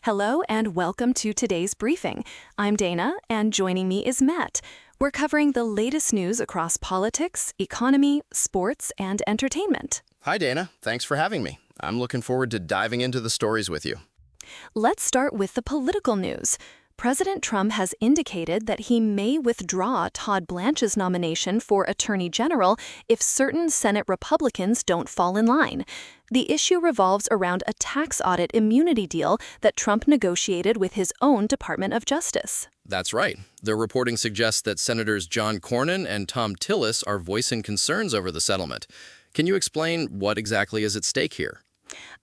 Hello and welcome to today's briefing. I'm Dana, and joining me is Matt. We're covering the latest news across politics, economy, sports, and entertainment. Hi, Dana. Thanks for having me. I'm looking forward to diving into the stories with you. Let's start with the political news. President Trump has indicated that he may withdraw Todd Blanche's nomination for Attorney General if certain Senate Republicans don't fall in line. The issue revolves around a tax audit immunity deal that Trump negotiated with his own Department of Justice. That's right. The reporting suggests that Senators John Cornyn and Thom Tillis are voicing concerns over the settlement. Can you explain what exactly is at stake here?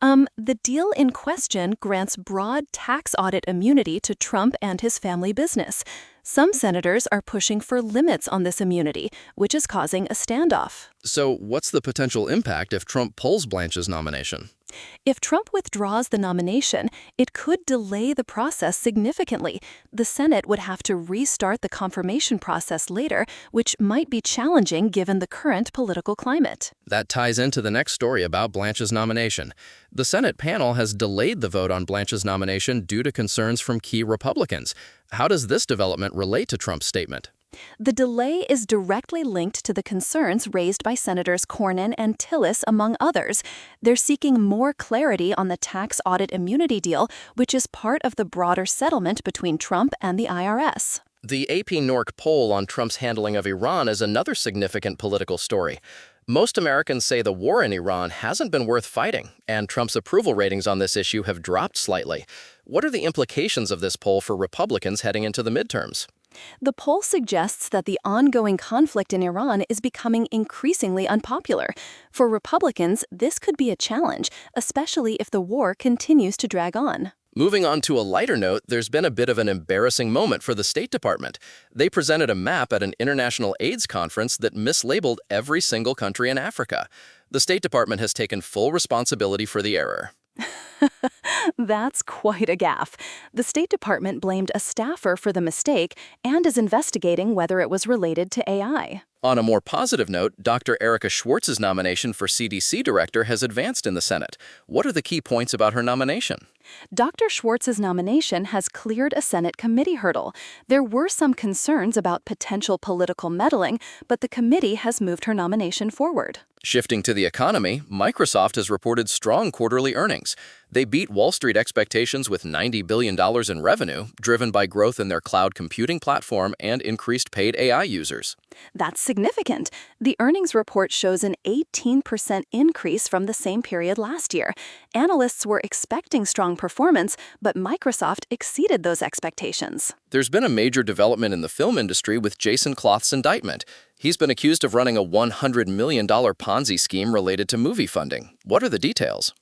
The deal in question grants broad tax audit immunity to Trump and his family business. Some senators are pushing for limits on this immunity, which is causing a standoff. So what's the potential impact if Trump pulls Blanche's nomination? If Trump withdraws the nomination, it could delay the process significantly. The Senate would have to restart the confirmation process later, which might be challenging given the current political climate. That ties into the next story about Blanche's nomination. The Senate panel has delayed the vote on Blanche's nomination due to concerns from key Republicans. How does this development relate to Trump's statement? The delay is directly linked to the concerns raised by Senators Cornyn and Tillis, among others. They're seeking more clarity on the tax audit immunity deal, which is part of the broader settlement between Trump and the IRS. The AP NORC poll on Trump's handling of Iran is another significant political story. Most Americans say the war in Iran hasn't been worth fighting, and Trump's approval ratings on this issue have dropped slightly. What are the implications of this poll for Republicans heading into the midterms? The poll suggests that the ongoing conflict in Iran is becoming increasingly unpopular. For Republicans, this could be a challenge, especially if the war continues to drag on. Moving on to a lighter note, there's been a bit of an embarrassing moment for the State Department. They presented a map at an international AIDS conference that mislabeled every single country in Africa. The State Department has taken full responsibility for the error. That's quite a gaffe. The State Department blamed a staffer for the mistake and is investigating whether it was related to AI. On a more positive note, Dr. Erica Schwartz's nomination for CDC director has advanced in the Senate. What are the key points about her nomination? Dr. Schwartz's nomination has cleared a Senate committee hurdle. There were some concerns about potential political meddling, but the committee has moved her nomination forward. Shifting to the economy, Microsoft has reported strong quarterly earnings. They beat Wall Street expectations with $90 billion in revenue, driven by growth in their cloud computing platform and increased paid AI users. That's significant. The earnings report shows an 18% increase from the same period last year. Analysts were expecting strong performance, but Microsoft exceeded those expectations. There's been a major development in the film industry with Jason Kloth's indictment. He's been accused of running a $100 million Ponzi scheme related to movie funding. What are the details?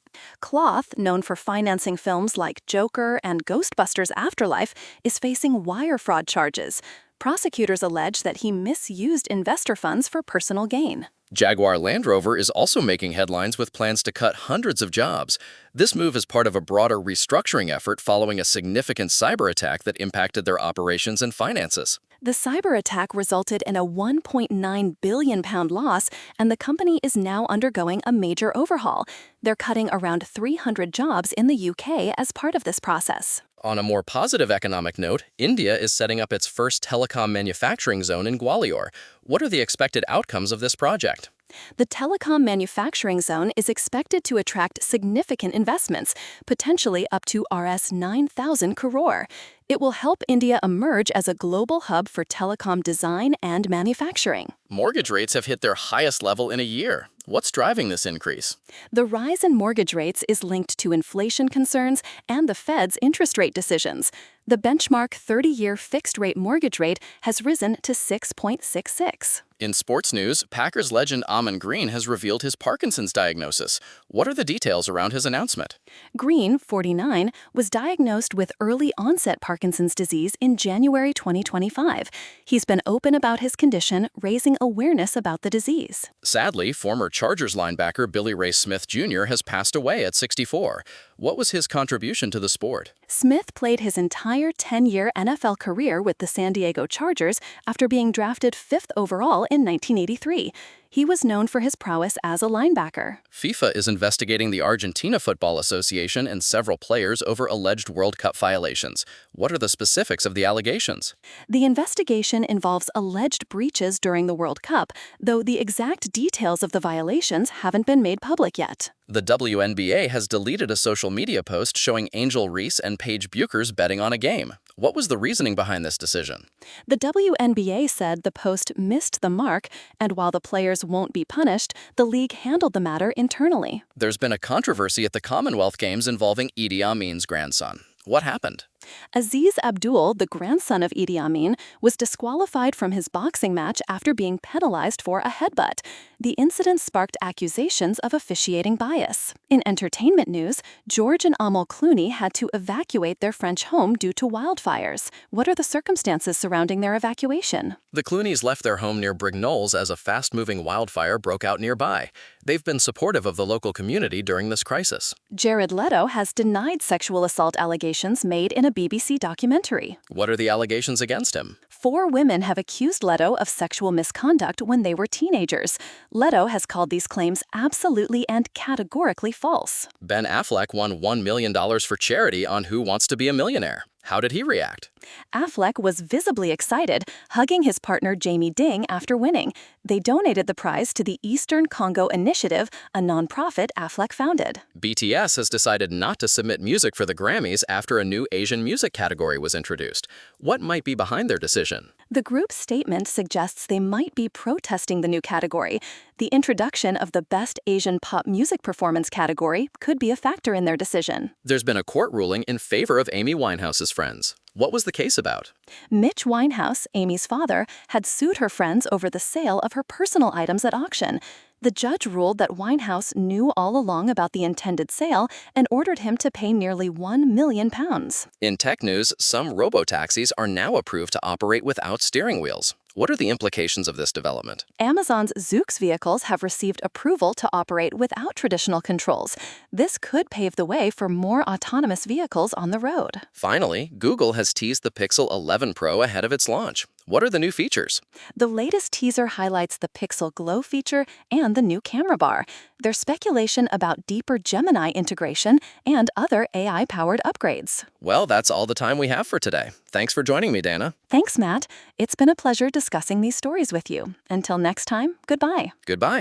Kloth, known for financing films like Joker and Ghostbusters Afterlife, is facing wire fraud charges. Prosecutors allege that he misused investor funds for personal gain. Jaguar Land Rover is also making headlines with plans to cut hundreds of jobs. This move is part of a broader restructuring effort following a significant cyber attack that impacted their operations and finances. The cyber attack resulted in a £1.9 billion loss, and the company is now undergoing a major overhaul. They're cutting around 300 jobs in the UK as part of this process. On a more positive economic note, India is setting up its first telecom manufacturing zone in Gwalior. What are the expected outcomes of this project? The telecom manufacturing zone is expected to attract significant investments, potentially up to Rs 9,000 crore. It will help India emerge as a global hub for telecom design and manufacturing. Mortgage rates have hit their highest level in a year. What's driving this increase? The rise in mortgage rates is linked to inflation concerns and the Fed's interest rate decisions. The benchmark 30-year fixed-rate mortgage rate has risen to 6.66. In sports news, Packers legend Amon Green has revealed his Parkinson's diagnosis. What are the details around his announcement? Green, 49, was diagnosed with early-onset Parkinson's disease in January 2025. He's been open about his condition, raising awareness about the disease. Sadly, former Chargers linebacker Billy Ray Smith Jr. has passed away at 64. What was his contribution to the sport? Smith played his entire 10-year NFL career with the San Diego Chargers after being drafted 5th overall in 1983. He was known for his prowess as a linebacker. FIFA is investigating the Argentina Football Association and several players over alleged World Cup violations. What are the specifics of the allegations? The investigation involves alleged breaches during the World Cup, though the exact details of the violations haven't been made public yet. The WNBA has deleted a social media post showing Angel Reese and Paige Buchers betting on a game. What was the reasoning behind this decision? The WNBA said the post missed the mark, and while the players won't be punished, the league handled the matter internally. There's been a controversy at the Commonwealth Games involving Idi Amin's grandson. What happened? Aziz Abdul, the grandson of Idi Amin, was disqualified from his boxing match after being penalized for a headbutt. The incident sparked accusations of officiating bias. In entertainment news, George and Amal Clooney had to evacuate their French home due to wildfires. What are the circumstances surrounding their evacuation? The Clooneys left their home near Brignoles as a fast-moving wildfire broke out nearby. They've been supportive of the local community during this crisis. Jared Leto has denied sexual assault allegations made in a BBC documentary. What are the allegations against him? 4 women have accused Leto of sexual misconduct when they were teenagers. Leto has called these claims absolutely and categorically false. Ben Affleck won $1 million for charity on Who Wants to Be a Millionaire. How did he react? Affleck was visibly excited, hugging his partner Jamie Ding after winning. They donated the prize to the Eastern Congo Initiative, a nonprofit Affleck founded. BTS has decided not to submit music for the Grammys after a new Asian music category was introduced. What might be behind their decision? The group's statement suggests they might be protesting the new category. The introduction of the Best Asian Pop Music Performance category could be a factor in their decision. There's been a court ruling in favor of Amy Winehouse's friends. What was the case about? Mitch Winehouse, Amy's father, had sued her friends over the sale of her personal items at auction. The judge ruled that Winehouse knew all along about the intended sale and ordered him to pay nearly £1 million. In tech news, some robotaxis are now approved to operate without steering wheels. What are the implications of this development? Amazon's Zoox vehicles have received approval to operate without traditional controls. This could pave the way for more autonomous vehicles on the road. Finally, Google has teased the Pixel 11 Pro ahead of its launch. What are the new features? The latest teaser highlights the Pixel Glow feature and the new camera bar. There's speculation about deeper Gemini integration and other AI-powered upgrades. Well, that's all the time we have for today. Thanks for joining me, Dana. Thanks, Matt. It's been a pleasure discussing these stories with you. Until next time, goodbye. Goodbye.